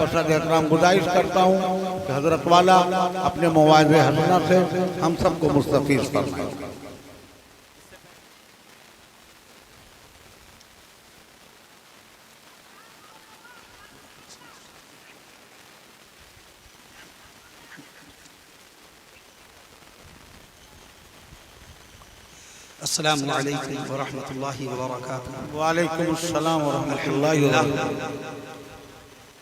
بسد احترام گزارش کرتا ہوں کہ حضرت والا اپنے مواعظ حسنہ سے ہم سب کو مستفیض فرمائیں۔ السلام علیکم ورحمۃ اللہ وبرکاتہ۔ وعلیکم السلام ورحمۃ اللہ وبرکاتہ۔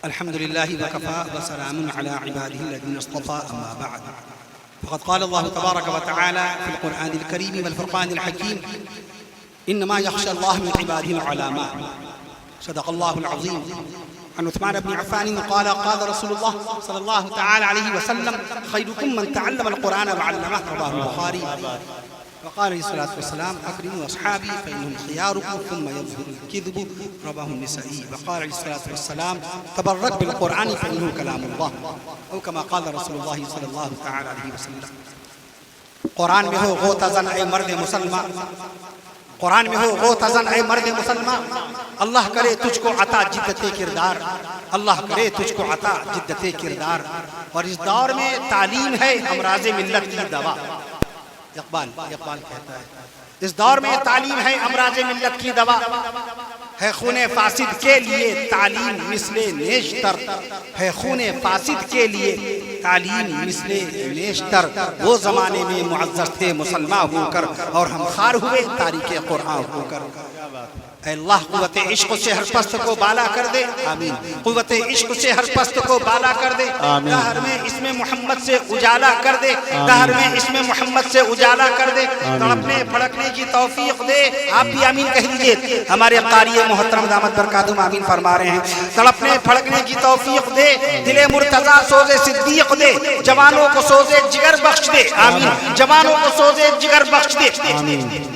الحمد لله وكفى وسلام على عباده الذين اصطفى أما بعد فقد قال الله تبارك وتعالى في القرآن الكريم والفرقان الحكيم إنما يخشى الله من عباده العلماء صدق الله العظيم۔ عن عثمان بن عفان قال قال رسول الله صلى الله تعالى عليه وسلم خيركم من تعلم القرآن وعلمه رواه البخاري۔ وقال عليه الصلاة والسلام أكرموا أصحابي فإنهم خياركم ثم يظهر الكذب رواه النسائي۔ وقال عليه الصلاة والسلام تبرك بالقرآن فإنه كلام الله، أو كما قال رسول الله صلى الله تعالى عليه وسلم۔ قرآن میں ہو غوطہ اے مرد مسلمان، قرآن میں ہو غوطہ اے مرد مسلمان، اللہ کرے تجھ کو عطا جدت کردار، اللہ کرے تجھ کو عطا جدت کردار۔ اور اس دور میں تعلیم ہے امراض ملت کی دوا۔ اقبال کہتا ہے اس دور میں تعلیم ہے امراض ملت کی دوا، ہے خون فاسد کے لیے تعلیم مثل نیشتر، ہے خون فاسد کے لیے تعلیم مثل نیشتر۔ وہ زمانے میں معزز تھے مسلمان ہو کر، اور ہم خار ہوئے تاریخ قرآن ہو کر۔ اے اللہ قوت عشق سے ہر پست کو بالا کر دے، آمین۔ قوت عشق سے ہر پست کو بالا کر دے، دہر میں اسم محمد سے اجالا کر دے، دہر میں اسم محمد سے اجالا کر دے، تڑپنے پھڑکنے کی توفیق دے۔ آپ بھی آمین کہہ لیجئے، ہمارے قاری محترم دامت برکاتہم آمین فرما رہے ہیں۔ تڑپنے پھڑکنے کی توفیق دے، دل مرتضیٰ سوز صدیق دے، جوانوں کو سوز جگر بخش دے، آمین۔ جوانوں کو سوز جگر بخش دے، آمین۔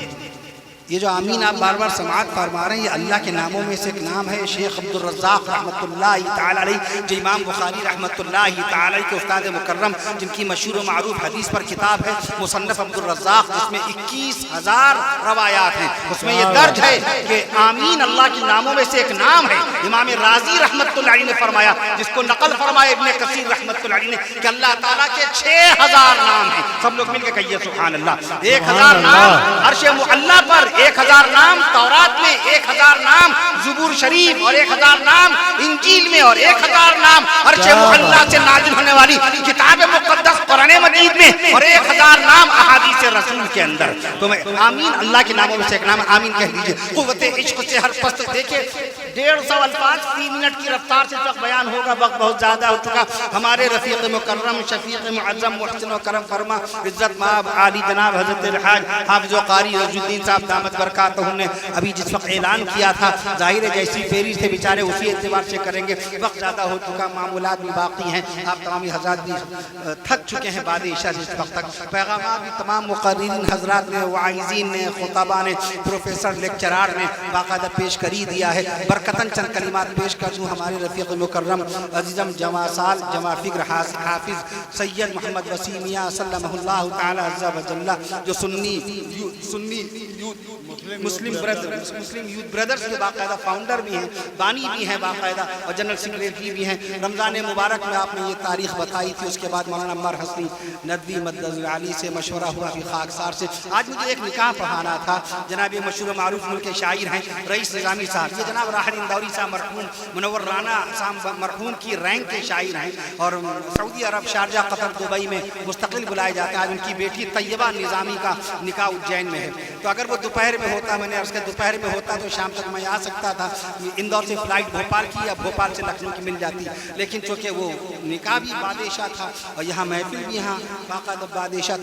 یہ جو آمین آپ بار بار سماعت فرما رہے ہیں، یہ اللہ کے ناموں میں سے ایک نام ہے۔ شیخ عبد الرزاق رحمۃ اللہ تعالی علیہ، جو امام بخاری رحمۃ اللہ تعالی علیہ کے استاد مکرم، جن کی مشہور و معروف حدیث پر کتاب ہے مصنف عبد الرزاق، جس میں 21,000 روایات ہیں، اس میں یہ درج ہے کہ آمین اللہ کے ناموں میں سے ایک نام ہے۔ امام رازی رحمۃ اللہ علیہ نے فرمایا، جس کو نقل فرمایا ابن کثیر رحمۃ اللہ علیہ نے، کہ اللہ تعالیٰ کے 6,000 نام ہیں۔ سب لوگ مل کے کہیے سبحان اللہ۔ 1,000 نام عرش معلیٰ پر، 1,000 نام تورات میں، 1,000 نام زبور شریف، اور 1,000 نام انجیل میں، اور 1,000 نام عرش معلیٰ سے نازل ہونے والی کتاب مقدس قرآن مجید میں، اور 1,000 نام احادیث رسول کے اندر۔ تو میں آمین اللہ کے ناموں میں سے ایک نام آمین کہہ دیجئے۔ قوت عشق سے ہر پست دیکھے 150 الفاظ 3 منٹ کی رفتار سے تک بیان ہوگا، وقت بہت زیادہ ہو چکا۔ ہمارے رفیق مکرم، شفیق معظم، محسن و کرم فرما، عزت مآب عالی جناب حضرت الحاج حافظ و قاری رضی الدین صاحب دامت برکاتہم نے ابھی جس وقت اعلان کیا تھا، ظاہر ہے جیسی پیری تھے بیچارے اسی اعتبار سے کریں گے، وقت زیادہ ہو چکا، معمولات بھی باقی ہیں، آپ تمامی حضرات بھی تھک چکے ہیں بعد عشاء سے اس وقت تک۔ پیغامات بھی تمام مقررین حضرات نے، واعظین نے، خطباء نے، پروفیسر لیکچرار نے باقاعدہ پیش کری دیا ہے۔ برکتاً چند کلمات پیش کر دوں۔ ہمارے رفیق مکرم عزیزم جمع سال جمع فکر حافظ سید محمد وسیم میاں سلمہ اللہ تعالی عز و جل، جو سنی مسلم یوتھ برادرز کے باقاعدہ فاؤنڈر بھی ہیں، بانی بھی ہیں باقاعدہ، اور جنرل سیکریٹری بھی ہیں۔ رمضان مبارک میں آپ نے یہ تاریخ بتائی تھی، اس کے بعد مولانا عمار حسنی ندوی مدد العالی سے مشورہ ہوا بھی خاکسار سے۔ آج مجھے ایک نکاح پڑھانا تھا، جناب یہ مشہور و معروف ملک کے شاعر ہیں رئیس نظامی صاحب، یہ جناب راحل اندوری صاحب مرحوم، منور رانا صاحب مرحوم کی رینک کے شاعر ہیں، اور سعودی عرب شارجہ قطر دبئی میں مستقل بلائے جاتے ہیں۔ آج ان کی بیٹی طیبہ نظامی کا نکاح اجین میں ہے، تو اگر وہ دوپہر میں ہوتا، میں نے عرض کیا دوپہر میں ہوتا تو شام تک میں آ سکتا تھا، اندور سے فلائٹ بھوپال کی یا بھوپال سے لکھنؤ کی مل جاتی، لیکن چونکہ وہ نکاح بھی بادشاہ تھا اور یہاں محفل بھی یہاں باقاعدہ بادشاہ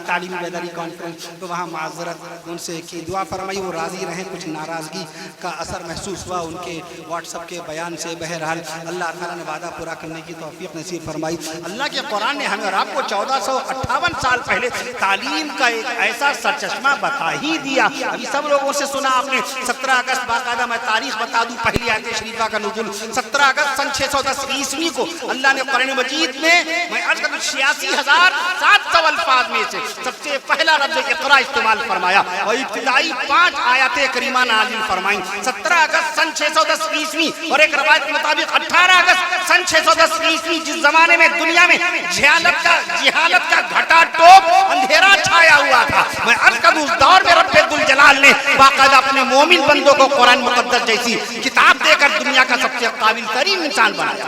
تعلیمی بیداری کانفرنس، تو وہاں معذرت ان سے کی دعا فرمائی، وہ راضی رہیں، کچھ ناراضگی کا اثر محسوس ہوا ان کے واٹس ایپ کے بیان سے۔ بہرحال اللہ تعالیٰ نے وعدہ پورا کرنے کی توفیق نصیب فرمائی۔ اللہ کے قرآن نے ہمیں اور آپ کو 1458 سال پہلے تعلیم کا ایک ایسا سرچشمہ بتا ہی دیا۔ ابھی سب لوگوں سے سنا آپ نے 17 اگست، باقاعدہ میں تاریخ بتا دوں، پہلی آیت شریفہ کا نزول 17 اگست سن 610 عیسوی کو اللہ نے قرآن مجید میں 86 83,700 الفاظ میں سے سب سے پہلا لفظ اقرا استعمال فرمایا اور ابتدائی 5 آیات کریمہ نازل فرمائیں 17 اگست سن 610 عیسوی اور ایک روایت کے مطابق 18 اگست سن 610 عیسوی، جس زمانے میں دنیا میں جہالت کا گھٹا ٹوپ اندھیرا چھایا ہوا تھا، میں عرض کروں اس دور میں رب ذوالجلال نے باقاعدہ اپنے مومن بندوں کو قرآن مقدس جیسی کتاب دے کر دنیا کا سب سے قابل ترین انسان بنایا۔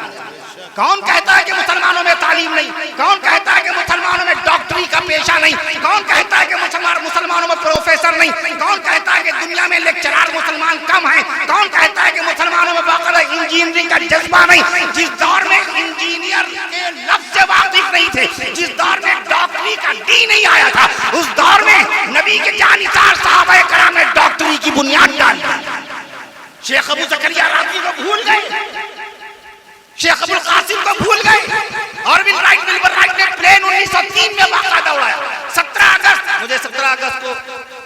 کون کہتا ہے کہ مسلمانوں میں تعلیم نہیں؟ کون کہتا ہے کہ مسلمانوں میں ڈاکٹری کا پیشہ نہیں؟ کون کہتا ہے کہ مسلمانوں میں پروفیسر نہیں؟ کون کہتا ہے کہ دنیا میں لیکچرار مسلمان کم ہیں؟ کون کہتا ہے کہ مسلمانوں میں باقاعدہ انجینئرنگ کا جذبہ نہیں؟ جس دور میں انجینئر کے لفظ سے واقف نہیں تھے، جس دور میں ڈاکٹری کا ڈی نہیں آیا تھا، اس دور میں نبی کے جانثار صحابہ کرام نے ڈاکٹری کی بنیاد ڈال دی۔ شیخ ابو زکریا رازی کو بھول گئے، شیخ ابو القاسم کو بھول گئے، اور ول رائٹ نے پلین 1903 میں باقاعدہ اڑایا۔ 17 اگست مجھے 17 اگست کو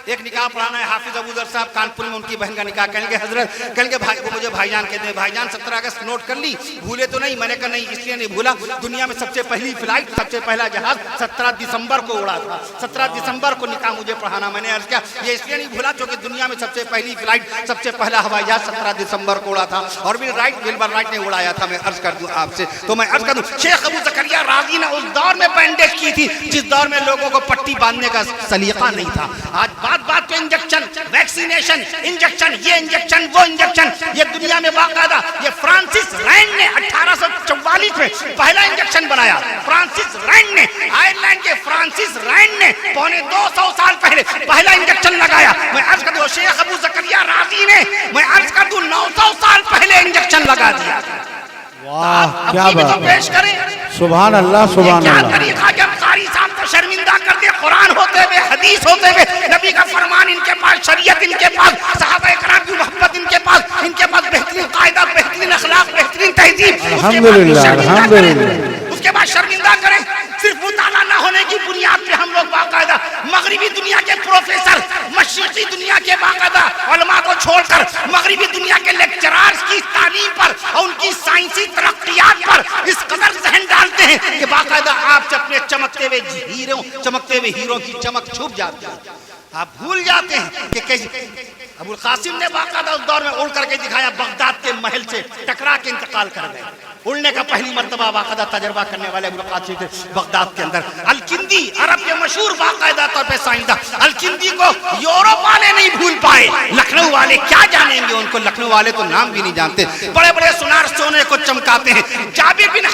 ایک نکاح پڑھانا ہے، حافظ ابو ذر صاحب کانپور میں ان کی بہن کا نکاح، کہیں گے حضرت، کہیں گے بھائی، وہ مجھے بھائی جان کہتے ہیں، بھائی جان 17 اگست نوٹ کر لی؟ بھولے تو نہیں؟ میں نے کہا نہیں، اس لیے نہیں بھولا، دنیا میں سب سے پہلی فلائٹ، سب سے پہلا جہاز 17 دسمبر کو اڑا تھا، 17 دسمبر کو نکاح مجھے پڑھانا۔ میں نے عرض کیا یہ اس لیے نہیں بھولا کیونکہ دنیا میں سب سے پہلی فلائٹ، سب سے پہلا ہوائی جہاز 17 دسمبر کو اڑا تھا، اور ول رائٹ نے اڑایا تھا۔ میں عرض کر دوں آپ سے، تو میں عرض کر دوں شیخ ابو زکریا رازی نے اس دور میں بینڈیج کی تھی جس دور میں لوگوں کو پٹی باندھنے کا سلیقہ نہیں تھا۔ آج بات پہ انجیکشن، ویکسینیشن، انجیکشن، یہ انجیکشن، وہ انجیکشن، یہ دنیا میں باقاعدہ یہ فرانسس رینڈ نے 1844 میں پہلا انجیکشن بنایا۔ فرانسس رینڈ نے، آئرلینڈ کے فرانسس رینڈ نے 250 سال پہلے پہلا انجیکشن لگایا۔ میں عرض کر دوں شیخ ابو زکریا رازی نے، میں عرض کر دوں 900 سال پہلے انجیکشن لگا دیا۔ واہ کیا اپنی بھی تو بات پیش ہے، کریں۔ سبحان اللہ سبحان کیا اللہ۔ طریقہ کہ ہم قاری صاحب کو شرمندہ کر دے، قرآن ہوتے ہوئے، حدیث ہوتے ہوئے، نبی کا فرمان ان کے پاس، شریعت ان کے پاس، صحابہ کرام کی محبت ان کے پاس بہترین قاعدہ، بہترین اخلاق، بہترین تہذیب، الحمدللہ الحمدللہ۔ اس کے بعد شرمندہ کریں۔ صرف مطالعہ نہ ہونے کی بنیاد پہ ہم لوگ باقاعدہ مغربی دنیا کے پروفیسر، مشرقی دنیا کے باقاعدہ علماء کو چھوڑ کر مغربی دنیا کے لیکچرارز کی تعلیم پر اور ان کی سائنسی ترقیات پر اس قدر ذہن ڈالتے ہیں کہ باقاعدہ آپ سے اپنے چمکتے ہوئے ہیروں کی چمک چھپ جاتی ہے۔ آپ بھول جاتے ہیں کہ کیسے ابو القاسم نے باقاعدہ اس دور میں اڑ کر کے دکھایا، بغداد کے محل سے ٹکرا کے انتقال کر گئے۔ اڑنے کا پہلی مرتبہ باقاعدہ تجربہ کرنے والے ابو القاسم تھے بغداد کے اندر۔ الکندی عرب کے مشہور باقاعدہ طور پہ سائنسداں، الکندی کو یورپ والے نہیں بھول پائے، لکھنؤ والے کیا جانیں گے ان کو؟ لکھنؤ والے تو نام بھی نہیں جانتے۔ بڑے بڑے سونار سونے کو چمکاتے ہیں۔ جابر بن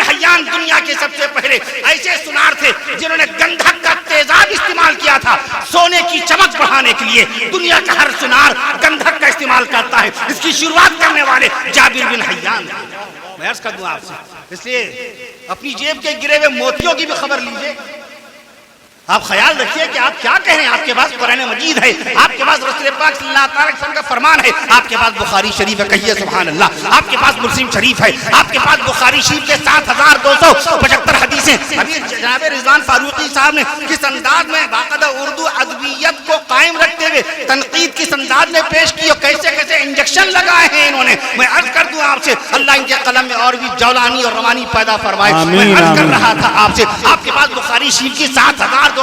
حیان دنیا کے سب سے پہلے ایسے سونار تھے جنہوں نے گندھک کا تیزاب استعمال کیا تھا سونے کی چمک بڑھانے کے لیے۔ دنیا کا ہر سونار گندھک کا استعمال کرتا ہے، اس کی شروعات کرنے والے جابر بن حیان۔ میں عرض کر دوں آپ سے، اس لیے اپنی جیب کے گرے ہوئے موتیوں کی بھی خبر لیجئے۔ آپ خیال رکھیے کہ آپ کیا کہہ رہے ہیں۔ آپ کے پاس قرآن مجید ہے، آپ کے پاس رسول پاک صلی اللہ علیہ وسلم کا فرمان ہے، آپ کے پاس بخاری شریف ہے، کہیے سبحان اللہ۔ آپ کے پاس مسلم شریف ہے، آپ کے پاس بخاری شریف کے 7275 حدیثیں۔ ابھی جناب رضوان فاروقی صاحب نے کس انداز میں باقاعدہ اردو ادبیت کو قائم رکھتے ہوئے تنقید کس انداز میں پیش کی اور کیسے کیسے انجیکشن لگائے ہیں انہوں نے۔ میں عرض کر دوں آپ سے، اللہ ان کے قلم میں اور بھی جولانی اور روانی پیدا فرمائے۔ میں عرض کر رہا تھا آپ سے، آپ کے پاس بخاری شریف کی 7275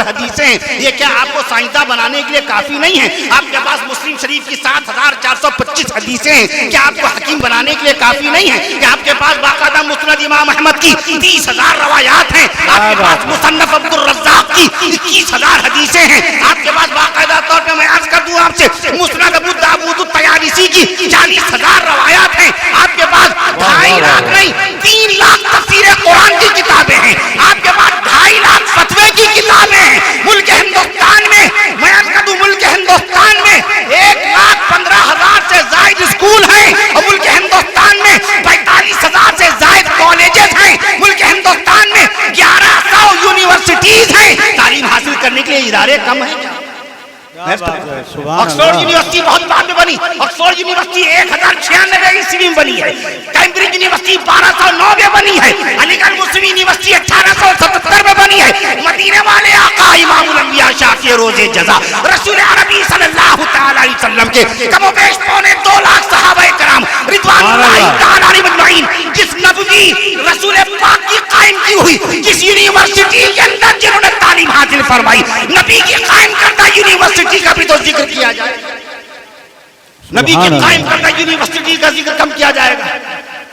حدیثیں ہیں، یہ کیا آپ کو سائنسداں بنانے کے لیے کافی نہیں ہے؟ آپ کے پاس مسلم شریف کی 7425 حدیثیں ہیں، کیا آپ کو حکیم بنانے کے لیے کافی نہیں ہے؟ کہ آپ کے پاس باقاعدہ مسند امام احمد کی 30,000 روایات ہیں، آپ کے پاس مصنف عبد الرزاق کی 21,000 حدیثیں ہیں، آپ کے پاس باقاعدہ طور پہ میں عرض کر دوں آپ سے مسند ابو داؤد الطیالسی کی 40,000 روایات ہیں، آپ کے پاس 2.5 لاکھ نہیں 3 لاکھ تفسیر قرآن کی کتابیں ہیں، آپ کے پاس 2.5 لاکھ فتوے کی کتابیں ہیں۔ ملک ہندوستان میں میں عرض کر دوں، ملک ہندوستان میں 1,15,000 سے زائد اسکول ہیں، اور ملک ہندوستان میں 45,000 سے زائد کالجز ہیں، ملک ہندوستان میں 1100 یونیورسٹیز ہیں۔ تعلیم حاصل کرنے کے لیے ادارے کم ہیں کیا؟ آکسفورڈ یونیورسٹی بہت بعد میں بنی، آکسفورڈ یونیورسٹی 1096 عیسوی میں بنی ہے، کیمبرج یونیورسٹی 1209 میں بنی ہے، علی گڑھ مسلم یونیورسٹی 1877 میں بنی ہے۔ مدینے والے آقا امام الانبیاء شافع روز جزا رسول عربی صلی اللہ تعالی علیہ وسلم کے کم و بیش 2.25 لاکھ صحابہ کرام رضوان اللہ تعالی علیہم اجمعین، جس نبوی رسول پاک کی قائم کی یونیورسٹی کے اندر جنہوں نے تعلیم حاصل فرمائی، نبی کی قائم کردہ یونیورسٹی کا بھی تو ذکر کیا جائے گا. نبی کی قائم کردہ یونیورسٹی کا ذکر کم کیا جائے گا.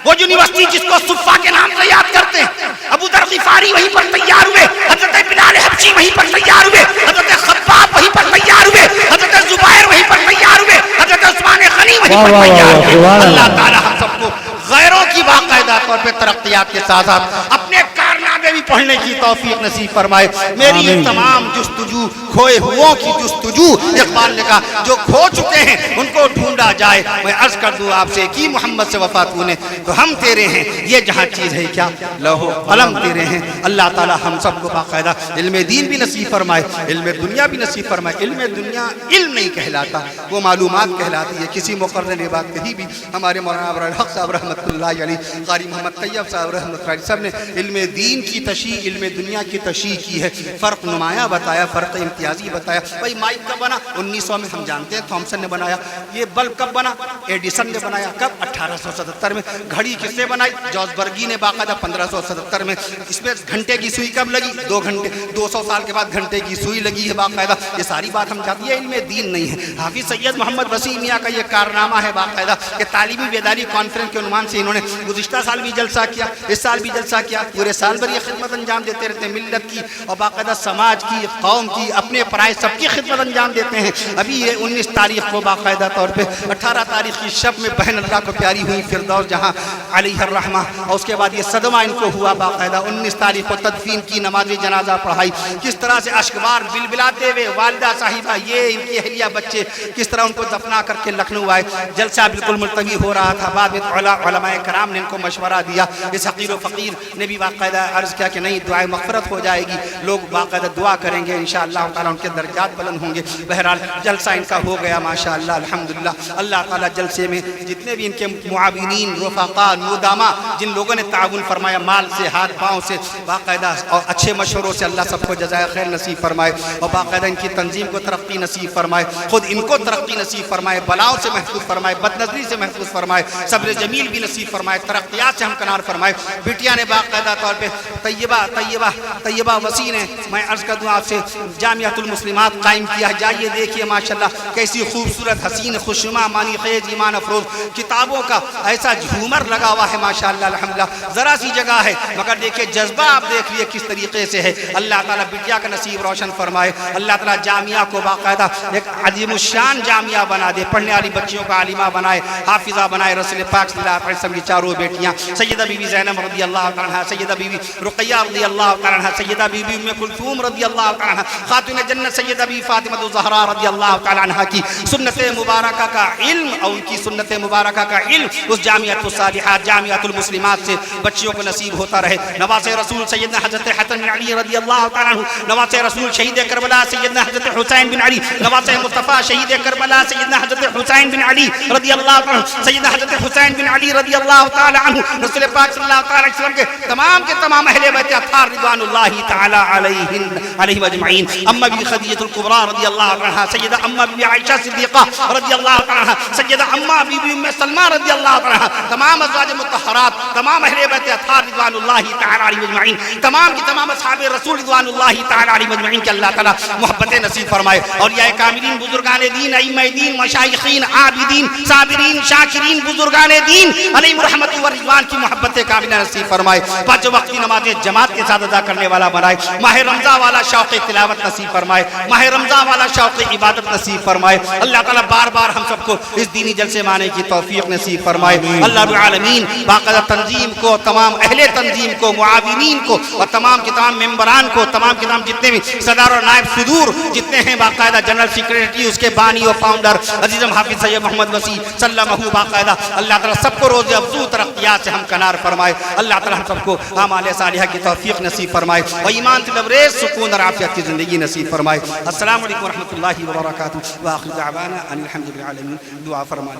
وہ یونیورسٹی جس کو صفا کے نام سے یاد کرتے ہیں، ابو ذر غفاری وہیں پر تیار ہوئے، حضرت بلال حبشی وہیں پر تیار ہوئے، حضرت خباب وہیں پر تیار ہوئے، حضرت زبیر وہیں پر تیار ہوئے، حضرت عثمان غنی وہیں پر تیار ہوئے. اللہ تعالی ہم سب کو غیروں کی باقاعدہ طور پہ ترقیات کے ساتھ ساتھ اپنے کارنامے بھی پڑھنے کی توفیق نصیب فرمائے. میری یہ تمام جستجو، کھوئے ہوئوں کی جستجو، اقبال نے کہا جو کھو چکے ہیں ان کو ڈھونڈا جائے. میں عرض کر دوں آپ سے کہ محمد سے وفات ہونے تو ہم تیرے ہیں، یہ جہاں چیز ہے کیا لوح و قلم تیرے ہیں. اللہ تعالی ہم سب کو باقاعدہ علم دین بھی نصیب فرمائے، علم دنیا بھی نصیب فرمائے. علم دنیا علم نہیں کہلاتا، وہ معلومات کہلاتی ہے. کسی مقرر نے بات کہی بھی، ہمارے مولانا ابراہیم صاحب رحمۃ اللہ علیہ، قاری محمد طیب صاحب رحمۃ اللہ علیہ صاحب نے علم دین کی تشریح، علم دنیا کی تشریح کی ہے. فرق نمایاں بتایا، فرق امتیازی بتایا. بھائی مائک کب بنا؟ 1900 میں ہم جانتے ہیں تھامسن نے بنایا. یہ بلب کب بنا؟ ایڈیسن نے بنایا. کب؟ 1877 میں. گھڑی کس نے بنائی؟ جارج برگی نے باقاعدہ 1577 میں. اس میں گھنٹے کی سوئی کب لگی؟ 2 گھنٹے 200 سال کے بعد گھنٹے کی سوئی لگی ہے باقاعدہ. یہ ساری بات ہم جانتے ہیں، علم دین نہیں ہے. حافظ سید محمد وسیع میاں کا یہ کارنامہ ہے باقاعدہ کہ تعلیمی بیداری کانفرنس کے عنوان سے انہوں نے گزشتہ سال بھی جلسہ کیا، اس سال بھی جلسہ کیا. پورے سال بھر یہ خدمت انجام دیتے رہتے ہیں، ملت کی اور باقاعدہ سماج کی، قوم کی، اپنے پرائے سب کی خدمت انجام دیتے ہیں. ابھی یہ 19 تاریخ کو باقاعدہ طور پہ 18 تاریخ کی شب میں بہن اللہ کو پیاری ہوئی فردوس جہاں علیہ الرحمہ، اور اس کے بعد یہ صدمہ ان کو ہوا باقاعدہ. 19 تاریخ کو تدفین کی، نماز جنازہ پڑھائی. کس طرح سے اشکبار بلبلاتے ہوئے والدہ صاحبہ، یہ ان کی اہلیہ بچے کس طرح ان کو دفنا کر کے لکھنؤ آئے. جلسہ بالکل ملتوی ہو رہا تھا. بعد میں علماء کرام نے ان کو مشورہ دیا. اس حقیر و فقیر نے بھی باقاعدہ عرض کیا کہ نہیں، دعائے مغفرت ہو جائے گی، لوگ باقاعدہ دعا کریں گے، انشاءاللہ تعالیٰ ان کے درجات بلند ہوں گے. بہرحال جلسہ ان کا ہو گیا ماشاءاللہ الحمدللہ. اللہ تعالیٰ جلسے میں جتنے بھی ان کے معاونین، رفقاء، مودامہ، جن لوگوں نے تعاون فرمایا مال سے، ہاتھ پاؤں سے باقاعدہ اور اچھے مشوروں سے، اللہ سب کو جزائے خیر نصیب فرمائے اور باقاعدہ ان کی تنظیم کو ترقی نصیب فرمائے. خود ان کو ترقی نصیب فرمائے، بلاؤں سے محفوظ فرمائے، بد نظری سے محفوظ فرمائے، صبر جمیل بھی نصیب فرمائے، ترقیات سے ہمکنار فرمائے. بیٹیاں نے باقاعدہ طور پہ طیبہ وسیع نے، میں عرض کر دوں آپ سے، جامعۃ المسلمات قائم کیا. جائیے دیکھیے ماشاءاللہ کیسی خوبصورت، حسین، خوشنما، معنی خیز، ایمان افروز کتابوں کا ایسا جھومر لگا ہوا ہے ماشاءاللہ الحمدللہ. ذرا سی جگہ ہے مگر دیکھیے جذبہ آپ دیکھ لیے کس طریقے سے ہے. اللہ تعالیٰ بٹیا کا نصیب روشن فرمائے. اللہ تعالیٰ جامعہ کو باقاعدہ ایک عظیم الشان جامعہ بنا دے، پڑھنے والی بچیوں کا عالمہ بنائے، حافظہ بنائے. رسول پاک صلی اللہ علیہ وسلم کی چاروں بیٹیاں، سیدہ بی بی زینب رضی اللہ تعالیٰ عنہا، سیدہ بی بی رقیہ رضی اللہ تعالیٰ عنہا، سیدہ بی بی ام کلثوم رضی اللہ تعالیٰ عنہا، خاتون جنت سیدہ بی فاطمہ الزہراء رضی اللہ تعالیٰ عنہا کی سنت مبارکہ کا علم اور ان کی سنت مبارکہ کا علم اس جامعۃ الصالحات، جامعۃ المسلمات سے بچیوں کو نصیب ہوتا رہے. نواز رسول سیدنا حضرت حسن بن علی رضی اللہ تعالیٰ عنہ، نواز رسول شہید کربلا سیدنا حضرت حسین بن علی، نواز مصطفیٰ شہید کربلا سیدنا حضرت حسین بن علی رضی اللہ تعالیٰ عنہ، سیدنا حضرت حسین بن علی رضی اللہ تعالیٰ عنہ، رسول پاک صلی اللہ علیہ وسلم کے تمام اہل بیت اطہار رضوان اللہ تعالیٰ علیہم اجمعین. اما بی خدیجہ الکبریٰ رضی اللہ عنہا، سیدہ اما بی عائشہ صدیقہ رضی اللہ عنہا، سیدہ اما بی بی ام سلمہ رضی اللہ عنہا، تمام ازواج مطہرات، تمام اہل بیت اطہار رضوان اللہ تعالیٰ علیہم اجمعین، تمام کی تمام اصحاب رسول رضوان اللہ تعالیٰ علیہم اجمعین کہ اللہ تعالیٰ محبت نصیب فرمائے. اولیاء کاملین، بزرگان دین، ائمہ دین، مشائخین، عابدین، صابرین، شاکرین، بزرگان دین علیہم رحمت و رضوان کی محبت کاملہ نصیب فرمائے. پانچ وقت کی نمازیں جماعت کے ساتھ ادا کرنے والا بنائے. ماہ رمضان والا شوق تلاوت نصیب فرمائے، ماہ رمضان والا شوق عبادت نصیب فرمائے. اللہ تعالیٰ بار بار ہم سب کو اس دینی جلسے میں آنے کی توفیق نصیب فرمائے. اللہ رب العالمین باقاعدہ تنظیم کو، تمام اہل تنظیم کو، معاونین کو اور تمام کے تمام ممبران کو، تمام کے تمام جتنے بھی صدر اور نائب صدور جتنے ہیں، باقاعدہ جنرل سیکریٹری، اس کے بانی و فاؤنڈر عزیزم حافظ سید محمد وسیع سلمہ باقاعدہ اللہ تعالیٰ سب کو روز افزو ترقیات سے ہم کنار فرمائے. اللہ تعالیٰ ہم سب کو اعمال صالحہ کی توفیق نصیب فرمائے اور ایمان سے لبریز سکون اور عافیت کی زندگی نصیب فرمائے. السلام علیکم ورحمۃ اللہ وبرکاتہ. وآخر دعوانا ان الحمد للہ العالمین. دعا فرمائے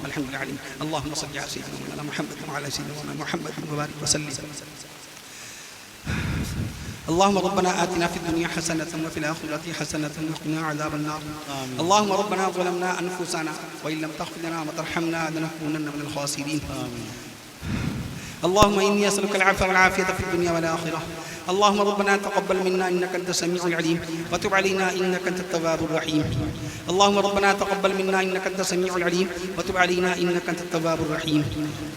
الحمد للہ. اللهم صل على سيدنا محمد وعلى سيدنا محمد وبارك وسلم. اللهم ربنا آتنا في الدنيا حسنة وفي الآخرة حسنة وقنا عذاب النار. اللهم ربنا ظلمنا أنفسنا وإن لم تغفر لنا وترحمنا لنكونن من الخاسرين. اللهم إني أسألك العفو والعافية في الدنيا والآخرة. اللهم ربنا تقبل منا إنك أنت السميع العليم وتب علينا إنك أنت التواب الرحيم. اللهم ربنا تقبل منا إنك أنت السميع العليم وتب علينا إنك أنت التواب الرحيم.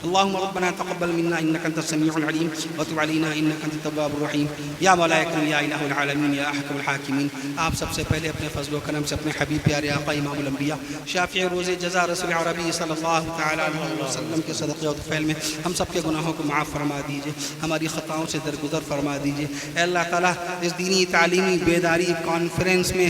اللهم ربنا تقبل منا إنك أنت السميع العليم وتب علينا إنك أنت التواب الرحيم. یا مولا کریم یا الہ العالمین یا احکم الحاکمین، آپ سب سے پہلے اپنے فضل و کرم سے اپنے حبیب پیارے آقا امام الانبیاء شافع روز جزا رسول عربی صلی اللہ تعالی علیہ وسلم کے صدقے و طفیل میں ہم سب کے گناہوں کو معاف فرما دیجئے، ہماری خطاؤں سے درگزر فرما دیجئے۔ اے اللہ تعالیٰ اس دینی تعلیمی بیداری کانفرنس میں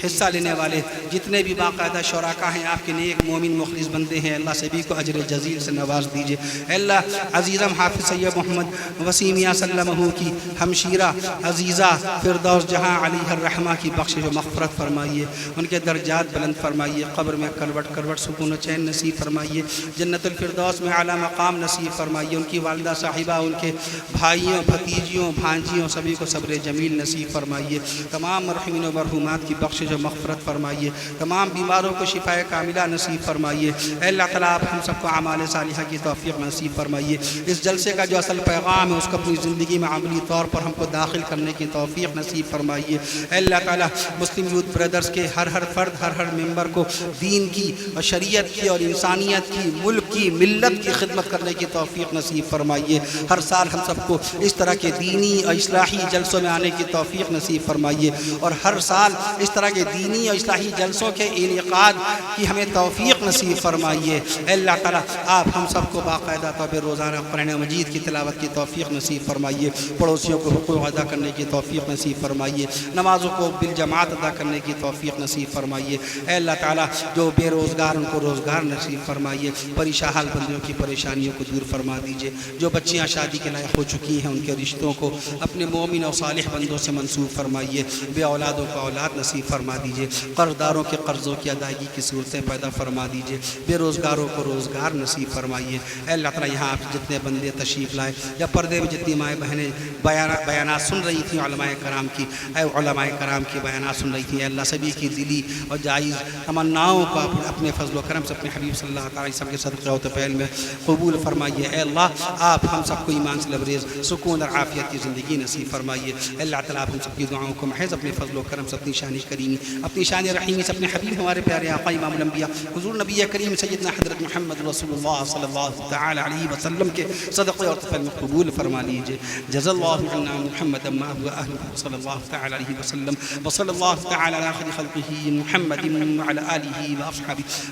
حصہ لینے والے جتنے بھی باقاعدہ شرکا ہیں، آپ کے نیک مومن مخلص بندے ہیں، اللہ سبھی کو اجر جزیل سے نواز دیجئے۔ اے اللہ عزیزم حافظ سید محمد وسیم یا سلمہ کی ہمشیرہ عزیزہ فردوس جہاں علیہ الرحمہ کی بخشش و مغفرت فرمائیے، ان کے درجات بلند فرمائیے، قبر میں کروٹ کروٹ سکون و چین نصیب فرمائیے، جنت الفردوس میں اعلیٰ مقام نصیب فرمائیے، ان کی والدہ صاحبہ، ان کے بھائیوں بھتیجیوں بھانجیوں سبھی کو صبر جمیل نصیب فرمائیے، تمام مرحومین و مرحومات کی بخشش و مغفرت فرمائیے، تمام بیماروں کو شفاء کاملہ نصیب فرمائیے۔ اے اللہ تعالیٰ آپ ہم سب کو اعمال صالحہ کی توفیق نصیب فرمائیے۔ اس جلسے کا جو اصل پیغام ہے اس کو اپنی زندگی میں عملی طور پر ہم کو داخل کرنے کی توفیق نصیب فرمائیے۔ اے اللہ تعالیٰ مسلم یوتھ برادرز کے ہر فرد ہر ممبر کو دین کی اور شریعت کی اور انسانیت کی، ملک کی، ملت کی خدمت کرنے کی توفیق نصیب فرمائیے۔ ہر سال ہم سب کو اس طرح کے دینی اور اصلاحی جلسوں میں آنے کی توفیق نصیب فرمائیے، اور ہر سال اس طرح کے دینی اور اصلاحی جلسوں کے انعقاد کی ہمیں توفیق نصیب فرمائیے۔ اے اللہ تعالیٰ آپ ہم سب کو باقاعدہ طور پر روزانہ قرآن مجید کی تلاوت کی توفیق نصیب فرمائیے، پڑوسیوں کو حقوق ادا کرنے کی توفیق نصیب فرمائیے، نمازوں کو بالجماعت ادا کرنے کی توفیق نصیب فرمائیے۔ اے اللہ تعالیٰ جو بے روزگار ان کو روزگار نصیب فرمائیے، پریشان حال بندیوں کی پریشانیوں کو دور فرما دیجیے، جو بچیاں شادی کے لائق ہو چکی ہیں ان کے رشتوں کو اپنے مومن اور صالح بندوں سے منسوب فرمائیے، بے اولادوں کو اولاد نصیب فرما دیجیے، قرضداروں کے قرضوں کی ادائیگی کی صورتیں پیدا فرما دیجیے، بے روزگاروں کو روزگار نصیب فرمائیے۔ اے اللہ تعالیٰ یہاں آپ جتنے بندے تشریف لائے یا پردے میں جتنی مائیں بہنیں بیانات سن رہی تھیں علماء کرام کی، اے علماء کرام کی بیانات سن رہی تھیں، اے اللہ سبھی کی دلی اور جائز تمناؤں کو اپنے فضل و کرم سے اپنے حبیب صلی اللہ تعالی وسلم کے صدقے و طفیل میں قبول فرمائیے۔ اے اللہ آپ ہم سب کو ایمان سے لبریز سکون اور عافیت کی زندگی نصیب فرمائیے۔ اے اللہ تعالیٰ آپ ہم سب کی دعاؤں کو محض اپنے فضل و کرم سے اپنی شان کریمی اپنی شان رحیمی سے اپنے حبیب ہمارے پیارے آقا امام الانبیاء حضور نبی کریم سیدنا حضرت محمد رسول اللہ صلی اللہ تعالی علیہ وسلم کے صدقے اور طفیل میں قبول فرما لیجیے۔ جزا اللہ عنا محمد ما هو اهله صلی اللہ تعالی علیہ وسلم وصلی اللہ تعالی علی خیر خلقه محمد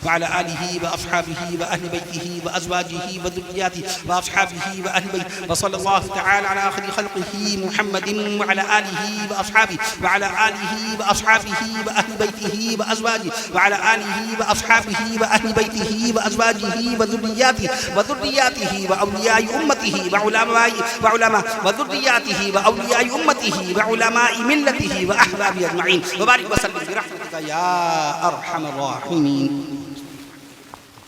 وعلى آله وأصحابه وأهل بيته وأزواجه وذرياته وأصحابه وأهل بيته وصلى الله تعالى على خير خلقه محمد وعلى آله وأصحابه وعلى آله وأصحابه وأهل بيته وأزواجه وعلى آله وأصحابه وأهل بيته وأزواجه وذرياته وأولياء أمته وعلماء وذرياته وأولياء أمته وعلماء ملته وأحبابه أجمعين وبارك وسلم برحمتك يا أرحم الراحمين.